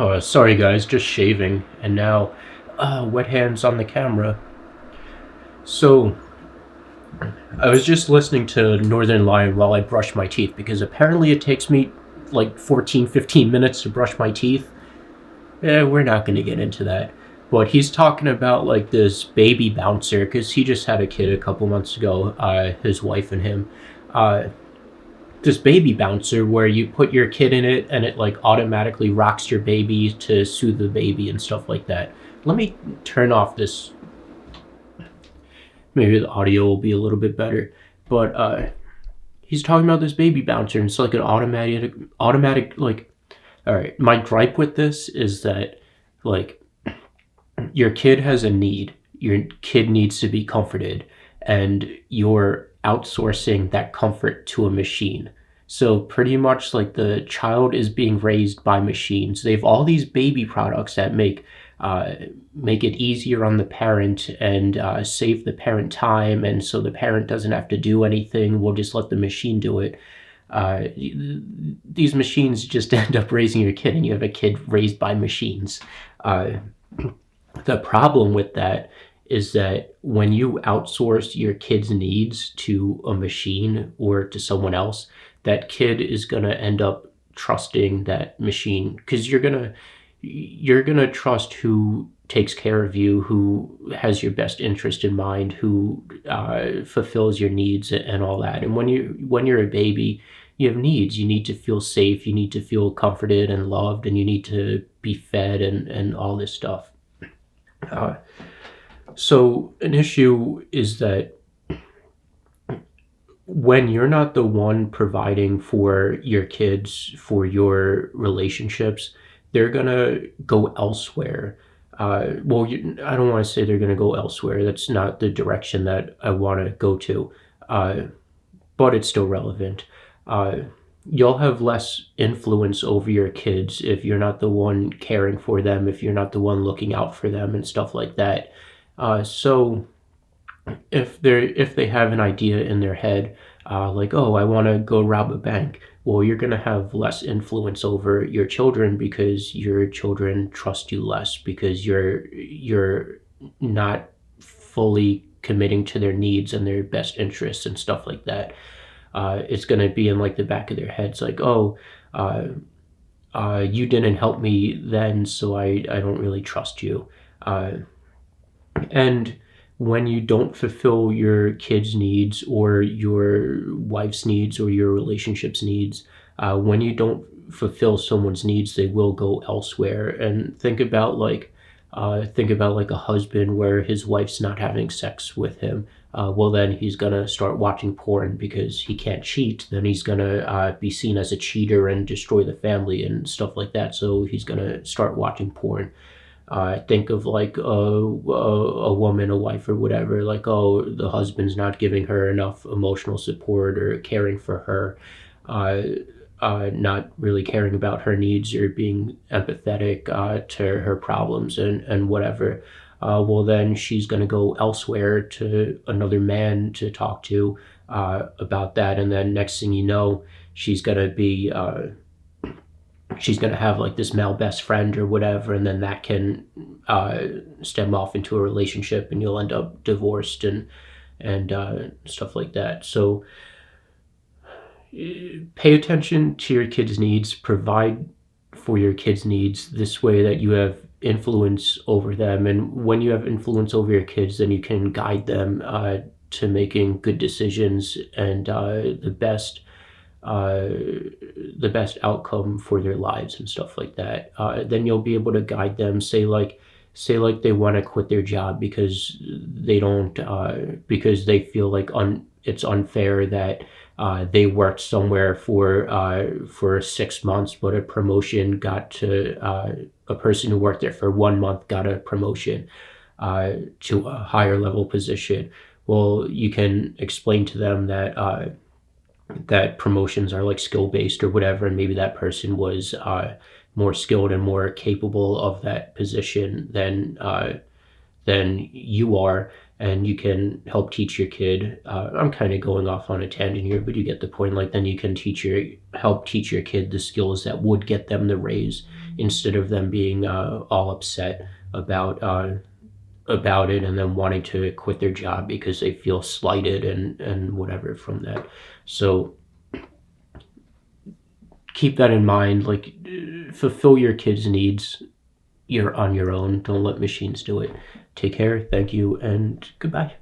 Oh, sorry guys, just shaving, and now, wet hands on the camera. So, I was just listening to Northern Lion while I brush my teeth, because apparently it takes me like 15 minutes to brush my teeth. We're not gonna get into that. But he's talking about like this baby bouncer, because he just had a kid a couple months ago, his wife and him. Uh, this baby bouncer where you put your kid in it and it like automatically rocks your baby to soothe the baby and stuff like that. Let me turn off this. Maybe the audio will be a little bit better. But he's talking about this baby bouncer, and it's like an automatic like. All right, my gripe with this is that like your kid has a need. Your kid needs to be comforted, and you're outsourcing that comfort to a machine. So pretty much like the child is being raised by machines. They have all these baby products that make it easier on the parent and save the parent time, and so the parent doesn't have to do anything. We'll just let the machine do it. These machines just end up raising your kid, and you have a kid raised by machines. The problem with that is that when you outsource your kid's needs to a machine or to someone else, that kid is going to end up trusting that machine, because you're going to trust who takes care of you, who has your best interest in mind, who fulfills your needs and all that. And when you're a baby, you have needs. You need to feel safe, you need to feel comforted and loved, and you need to be fed and all this stuff. So an issue is that when you're not the one providing for your kids, for your relationships, they're gonna go elsewhere. I don't want to say they're gonna go elsewhere. That's not the direction that I want to go to, but it's still relevant. You'll have less influence over your kids if you're not the one caring for them, if you're not the one looking out for them and stuff like that. So if they have an idea in their head, like, oh, I want to go rob a bank, well, you're going to have less influence over your children because your children trust you less, because you're not fully committing to their needs and their best interests and stuff like that. It's going to be in like the back of their heads, like, oh, you didn't help me then, so I don't really trust you. And when you don't fulfill your kids' needs or your wife's needs or your relationship's needs, when you don't fulfill someone's needs, they will go elsewhere. And think about like a husband where his wife's not having sex with him. Well, then he's gonna start watching porn because he can't cheat. Then he's gonna be seen as a cheater and destroy the family and stuff like that. So he's gonna start watching porn. Think of like a woman, a wife or whatever, like, oh, the husband's not giving her enough emotional support or caring for her, not really caring about her needs or being empathetic to her problems and whatever. Well, then she's going to go elsewhere to another man to talk to about that. And then next thing you know, she's going to have like this male best friend or whatever, and then that can stem off into a relationship, and you'll end up divorced and stuff like that. So pay attention to your kids' needs, provide for your kids' needs this way that you have influence over them. And when you have influence over your kids, then you can guide them to making good decisions and the best outcome for their lives and stuff like that. Then you'll be able to guide them. Say like they want to quit their job because they don't because they feel like it's unfair that they worked somewhere for 6 months, but a promotion got to a person who worked there for 1 month got a promotion to a higher level position. Well, you can explain to them that that promotions are like skill-based or whatever, and maybe that person was more skilled and more capable of that position than you are, and you can help teach your kid. I'm kind of going off on a tangent here, but you get the point. Like, then you can help teach your kid the skills that would get them the raise instead of them being all upset about it and then wanting to quit their job because they feel slighted and whatever from that. So keep that in mind. Like, fulfill your kids' needs. You're on your own. Don't let machines do it. Take care. Thank you, and goodbye.